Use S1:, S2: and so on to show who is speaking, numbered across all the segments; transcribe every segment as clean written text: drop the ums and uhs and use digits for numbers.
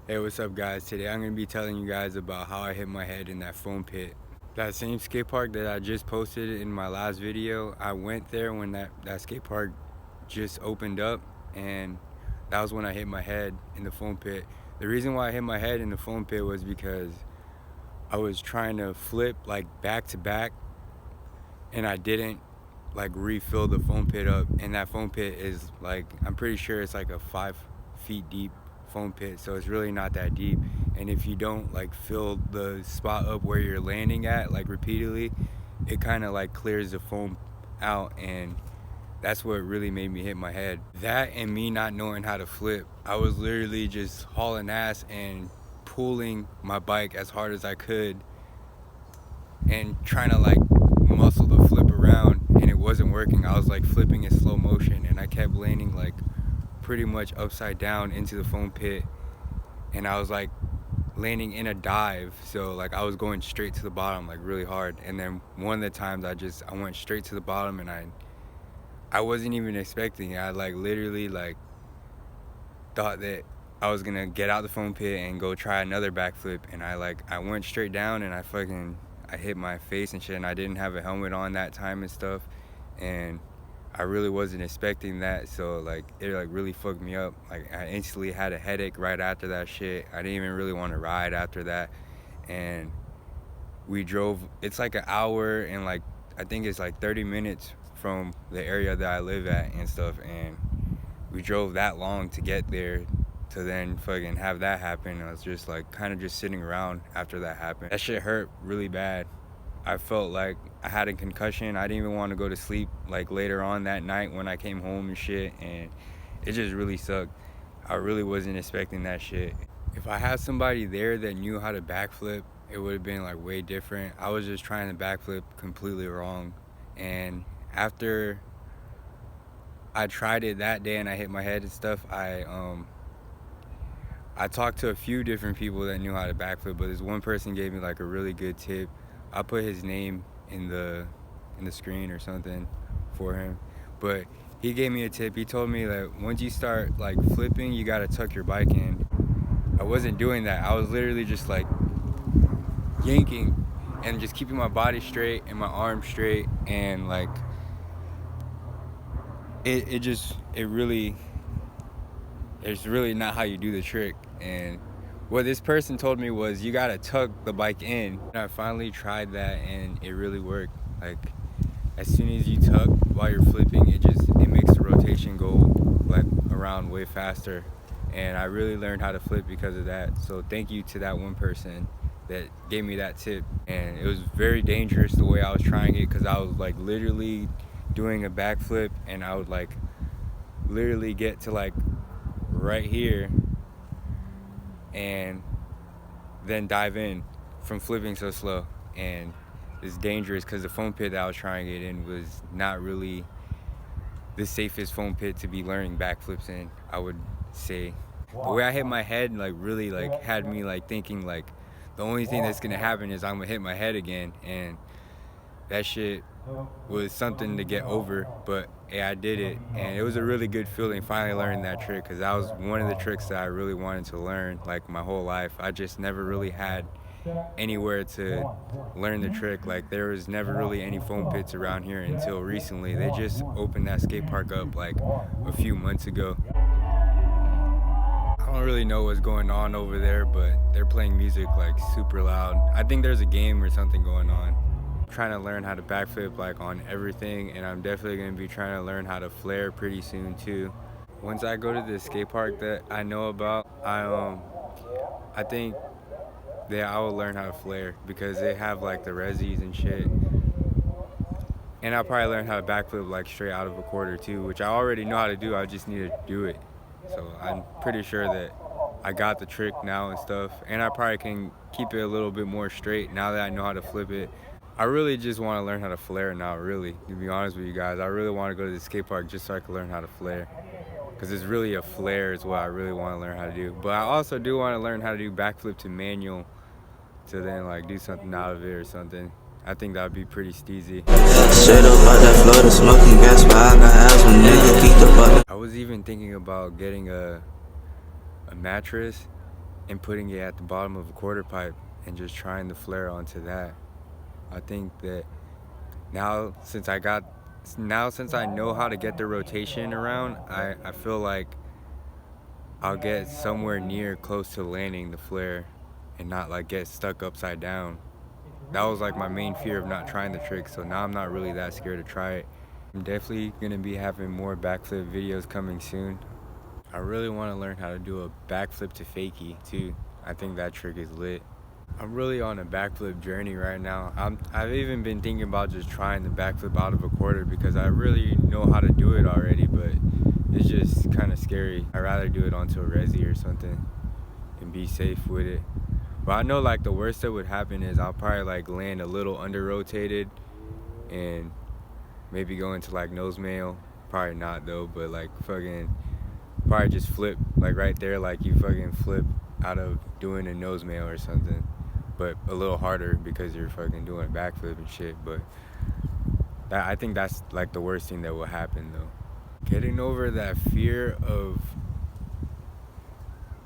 S1: Hey, what's up guys? Today I'm going to be telling you guys about how I hit my head in that foam pit. That same skate park that I just posted in my last video, I went there when that skate park just opened up, and that was when I hit my head in the foam pit. The reason why I hit my head in the foam pit was because I was trying to flip like back to back, and I didn't like refill the foam pit up, and that foam pit is like, I'm pretty sure it's like a 5 feet deep foam pit, so it's really not that deep. And if you don't like fill the spot up where you're landing at like repeatedly, it kind of like clears the foam out, and that's what really made me hit my head. That and me not knowing how to flip. I was literally just hauling ass and pulling my bike as hard as I could and trying to like muscle the flip around, and it wasn't working. I was like flipping in slow motion, and I kept landing like pretty much upside down into the foam pit, and I was like landing in a dive, so like I was going straight to the bottom like really hard. And then one of the times I went straight to the bottom, and I wasn't even expecting it. I like literally like thought that I was gonna get out the foam pit and go try another backflip, and I went straight down, and I hit my face and shit, and I didn't have a helmet on that time and stuff, and I really wasn't expecting that, so like it like really fucked me up. Like I instantly had a headache right after that shit. I didn't even really want to ride after that, and we drove, it's like an hour and like I think it's like 30 minutes from the area that I live at and stuff, and we drove that long to get there to then fucking have that happen. I was just like kind of just sitting around after that happened. That shit hurt really bad. I felt like I had a concussion. I didn't even want to go to sleep like later on that night when I came home and shit, and it just really sucked. I really wasn't expecting that shit. If I had somebody there that knew how to backflip, it would have been like way different. I was just trying to backflip completely wrong, and after I tried it that day and I hit my head and stuff, I talked to a few different people that knew how to backflip, but this one person gave me like a really good tip. I'll put his name in the screen or something for him, but he gave me a tip. He told me that once you start like flipping, you gotta tuck your bike in. I wasn't doing that. I was literally just like yanking and just keeping my body straight and my arms straight, and like it's really not how you do the trick. And what this person told me was you gotta tuck the bike in. And I finally tried that, and it really worked. Like as soon as you tuck while you're flipping, it makes the rotation go like around way faster. And I really learned how to flip because of that. So thank you to that one person that gave me that tip. And it was very dangerous the way I was trying it, because I was like literally doing a backflip, and I would like literally get to like right here and then dive in from flipping so slow. And it's dangerous because the foam pit that I was trying to get in was not really the safest foam pit to be learning backflips in, I would say. The way I hit my head like really like had me like thinking like the only thing that's gonna happen is I'm gonna hit my head again, and that shit was something to get over. But yeah, I did it, and it was a really good feeling finally learning that trick, because that was one of the tricks that I really wanted to learn like my whole life. I just never really had anywhere to learn the trick. Like there was never really any foam pits around here until recently. They just opened that skate park up like a few months ago. I don't really know what's going on over there, but they're playing music like super loud. I think there's a game or something going on. I'm trying to learn how to backflip like on everything, and I'm definitely going to be trying to learn how to flare pretty soon too. Once I go to the skate park that I know about, I think that I will learn how to flare, because they have like the resis and shit. And I'll probably learn how to backflip like straight out of a quarter too, which I already know how to do. I just need to do it. So I'm pretty sure that I got the trick now and stuff, and I probably can keep it a little bit more straight now that I know how to flip it. I really just want to learn how to flare now, really, to be honest with you guys. I really want to go to the skate park just so I can learn how to flare, because it's really a flare is what I really want to learn how to do. But I also do want to learn how to do backflip to manual, to then like do something out of it or something. I think that'd be pretty steezy. I was even thinking about getting a mattress and putting it at the bottom of a quarter pipe and just trying the flare onto that. I think that now since I know how to get the rotation around, I feel like I'll get somewhere near close to landing the flare and not like get stuck upside down. That was like my main fear of not trying the trick, so now I'm not really that scared to try it. I'm definitely gonna be having more backflip videos coming soon. I really want to learn how to do a backflip to fakie too. I think that trick is lit. I'm really on a backflip journey right now. I've even been thinking about just trying the backflip out of a quarter because I really know how to do it already, but it's just kind of scary. I'd rather do it onto a resi or something and be safe with it. But I know like the worst that would happen is I'll probably like land a little under rotated and maybe go into like nose mail. Probably not though, but like fucking probably just flip like right there, like you fucking flip out of doing a nose mail or something, but a little harder because you're fucking doing a backflip and shit. But I think that's like the worst thing that will happen though. Getting over that fear of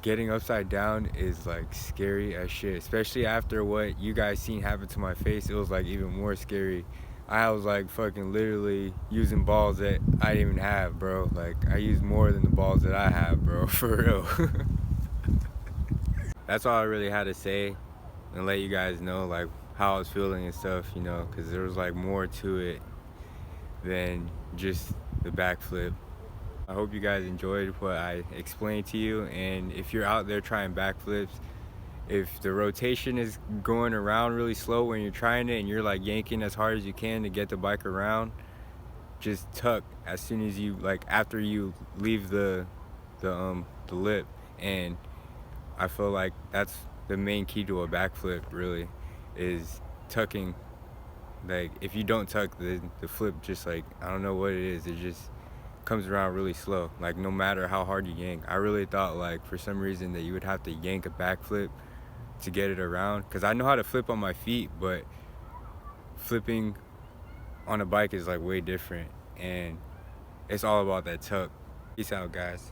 S1: getting upside down is like scary as shit, especially after what you guys seen happen to my face. It was like even more scary. I was like fucking literally using balls that I didn't even have, bro. Like I used more than the balls that I have, bro, for real. That's all I really had to say and let you guys know like how I was feeling and stuff, you know, because there was like more to it than just the backflip. I hope you guys enjoyed what I explained to you, and if you're out there trying backflips, if the rotation is going around really slow when you're trying it and you're like yanking as hard as you can to get the bike around, just tuck as soon as you like after you leave the lip. And I feel like that's the main key to a backflip really, is tucking. Like if you don't tuck, the flip just like, I don't know what it is, it just comes around really slow, like no matter how hard you yank. I really thought like for some reason that you would have to yank a backflip to get it around, because I know how to flip on my feet, but flipping on a bike is like way different, and it's all about that tuck. Peace out, guys.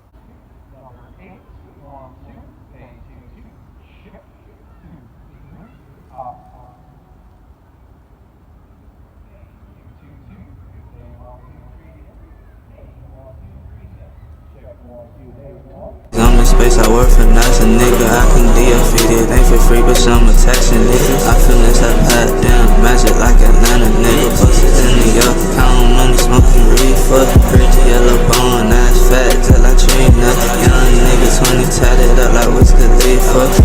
S2: I'm in space, I work for NASA, nigga. I can defeat it, ain't for free, but some attaching it. I finesse that pat down, magic like Atlanta, nigga. Pussies in New York, counting money, smoking reefer. Pretty yellow bone, ass fat, till I train up. Young nigga, 20 tatted up like Wiz Khalifa.